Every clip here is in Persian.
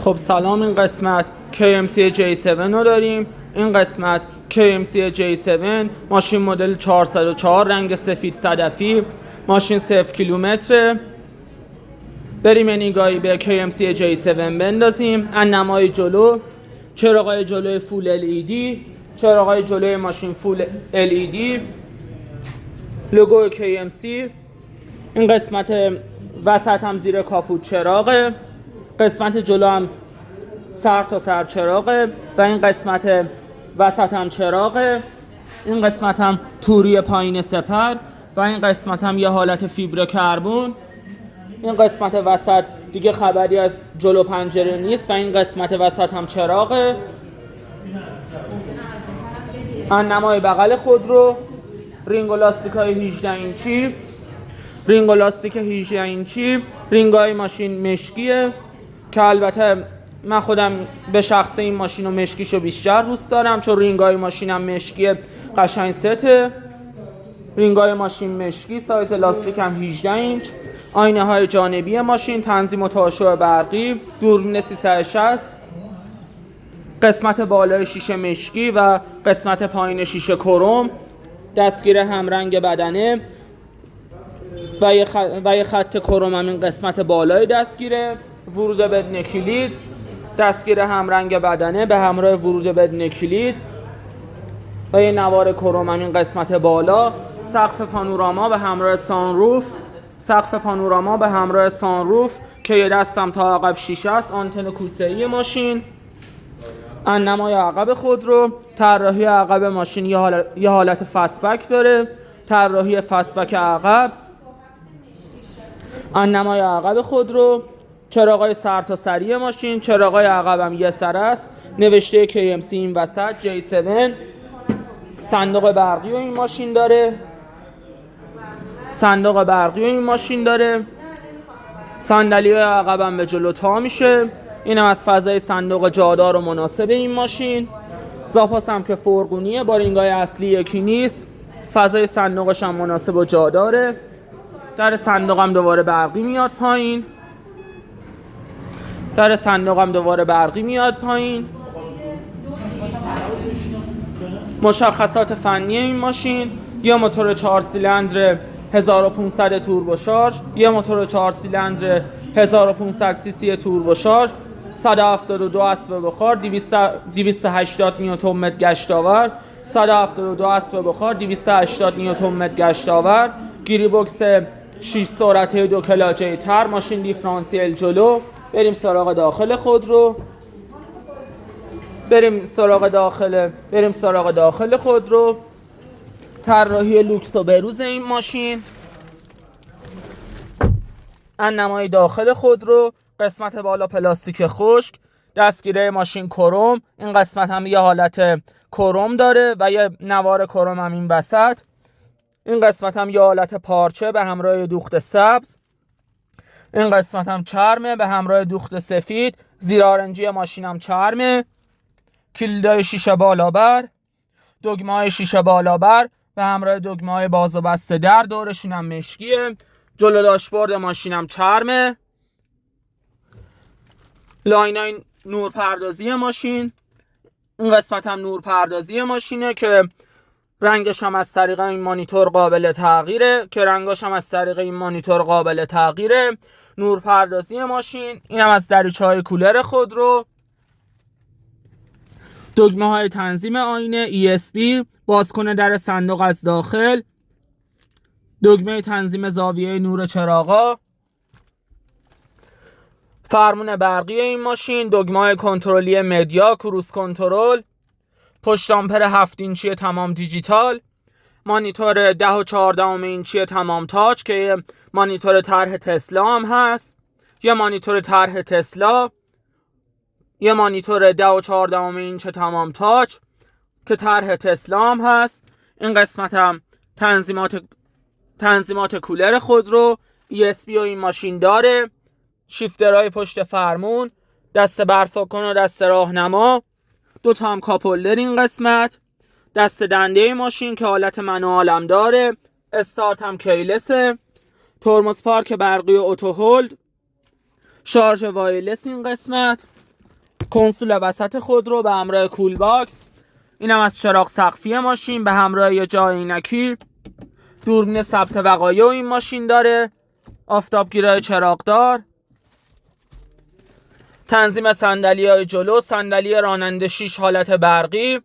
خب سلام، این قسمت KMC J7 رو داریم. این قسمت KMC J7 ماشین مدل 404 رنگ سفید صدفی، ماشین 0 کیلومتره. بریم نگاهی به KMC J7 بندازیم. نمای جلو، چراغای جلوی فول LED، چراغای جلوی ماشین فول LED، لوگو KMC. این قسمت وسط هم زیر کاپوت چراغه، قسمت جلو هم سر تا سر چراغه و این قسمت وسط هم چراغه. این قسمت هم توری پایین سپر و این قسمت هم یه حالت فیبر کربن. این قسمت وسط دیگه خبری از جلو پنجره نیست و این قسمت وسط هم چراغه. نمای بغل خودرو، رینگ و لاستیک‌های 18 اینچی، رینگ و لاستیک 18 اینچی، رینگ‌های ماشین مشکیه که البته من خودم به شخصه این ماشین و مشکیشو بیشتر دوست دارم، چون رینگ‌های ماشینم مشکیه، قشنگ سته. رینگ‌های ماشین مشکی، سایز لاستیک هم 18 اینچ. آینه های جانبی ماشین، تنظیم و تاشو برقی، دوربین 360، قسمت بالای شیشه مشکی و قسمت پایین شیشه کروم، دستگیر همرنگ بدنه و یه خط کروم هم این قسمت بالای دستگیره. ورود بدون کلید، دستگیر همرنگ بدنه به همراه ورود بدون کلید و یه نوار کروم هم این قسمت بالا. سقف پانوراما به همراه سانروف، سقف پانوراما به همراه سانروف که یه دستم تا عقب شیشه است. آنتن کوسه‌ای ماشین، نمای عقب خودرو، طراحی عقب ماشین یه حالت فستبک داره، طراحی فستبک عقب. نمای عقب خودرو، چراغای سر تا سری ماشین، چراغای عقب هم یه سر است، نوشته KMC این وسط J7. صندوق برقی و این ماشین داره، صندوق برقی و این ماشین داره. صندلی عقب هم به جلو تا میشه. اینم از فضای صندوق جادار و مناسب این ماشین. زاپاس هم که فرقونیه، با رینگای اصلی یکی نیست. فضای صندوقش هم مناسب و جاداره. در صندوق هم دوباره برقی میاد پایین، در صندوق هم دوباره برقی میاد پایین. مشخصات فنی این ماشین: یه موتور 4 سیلندر 1500 توربوشارژ، یه موتور 4 سیلندر 1500 سی سی توربوشارژ، 172 اسب بخار، 280 نیوتن متر گشتاور، 172 اسب بخار، 280 نیوتن متر گشتاور، گیری باکس 6 سرعته 2 کلاجه تر، ماشین دیفرانسیل جلو. بریم سراغ داخل خودرو، بریم سراغ داخل خودرو. طراحی لوکس و بروز این ماشین، نمای داخل خودرو، قسمت بالا پلاستیک خشک، دستگیره ماشین کروم، این قسمت هم یه حالت کروم داره و یه نوار کروم هم این وسط. این قسمت هم یه حالت پارچه به همراه دوخت سبز. این قسمت هم چرمه به همراه دوخت سفید. زیر آرنجی ماشین هم چرمه. کلیدای شیشه بالابر، دگمه های شیشه بالابر به همراه دگمه های باز و بسته در، دورشون هم مشکیه. جلو داشبورد ماشین هم چرمه. لاینای نورپردازی ماشین، این قسمت هم نورپردازی ماشینه که رنگش هم از طریق این مانیتور قابل تغییره، نورپردازی ماشین. اینم از دریچه های کولر خودرو. دگمه های تنظیم آینه ESP، بازکن در صندوق از داخل، دگمه تنظیم زاویه نور چراغا، فرمون برقی این ماشین، دگمه های کنترلی مدیا، کروز کنترل، پشت آمپر 7 اینچی تمام دیجیتال، مانیتور 10 و 14 اینچی تمام تاچ که مانیتور طرح تسلا هم هست. یه مانیتور طرح تسلا، یه مانیتور 10 و 14 اینچ تمام تاچ که طرح تسلا هم هست. این قسمت هم تنظیمات کولر خودرو، ESP و این ماشین داره. شیفترهای پشت فرمون، دست برفاکن و دست راهنما، 2 تا هم کاپ هولدر این قسمت، دست دنده ماشین که حالت منوال هم داره، استارت هم کیلسه، ترمز پارک برقی و اتو هولد، شارژ وایرلس این قسمت، کنسول وسط خودرو به همراه کول باکس، اینم از چراغ سقفی ماشین به همراه یه جای عینکی، دوربین ثبت وقایع این ماشین داره، آفتابگیرای چراغدار، تنظیم صندلی‌های جلو، صندلی راننده 6 حالت برقی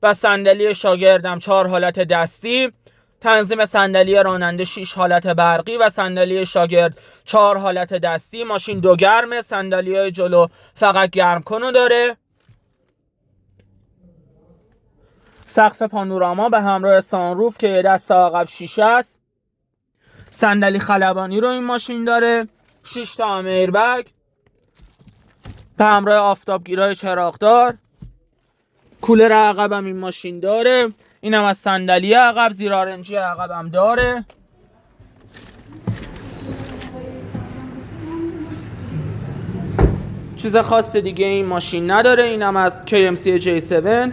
و صندلی شاگردم 4 حالت دستی. تنظیم صندلی راننده 6 حالت برقی و صندلی شاگرد 4 حالت دستی. ماشین دو گرمه، صندلی‌های جلو فقط گرم کنو داره. سقف پانوراما به همراه سانروف که یه دست عقب شیشه است. صندلی خلبانی رو این ماشین داره، 6 تا هم ایربگ به همراه آفتابگیرای چراغدار. کولر عقب هم این ماشین داره، اینم از صندلی عقب، زیرآرنجی عقب هم داره. چیز خاص دیگه این ماشین نداره. اینم از KMC J7.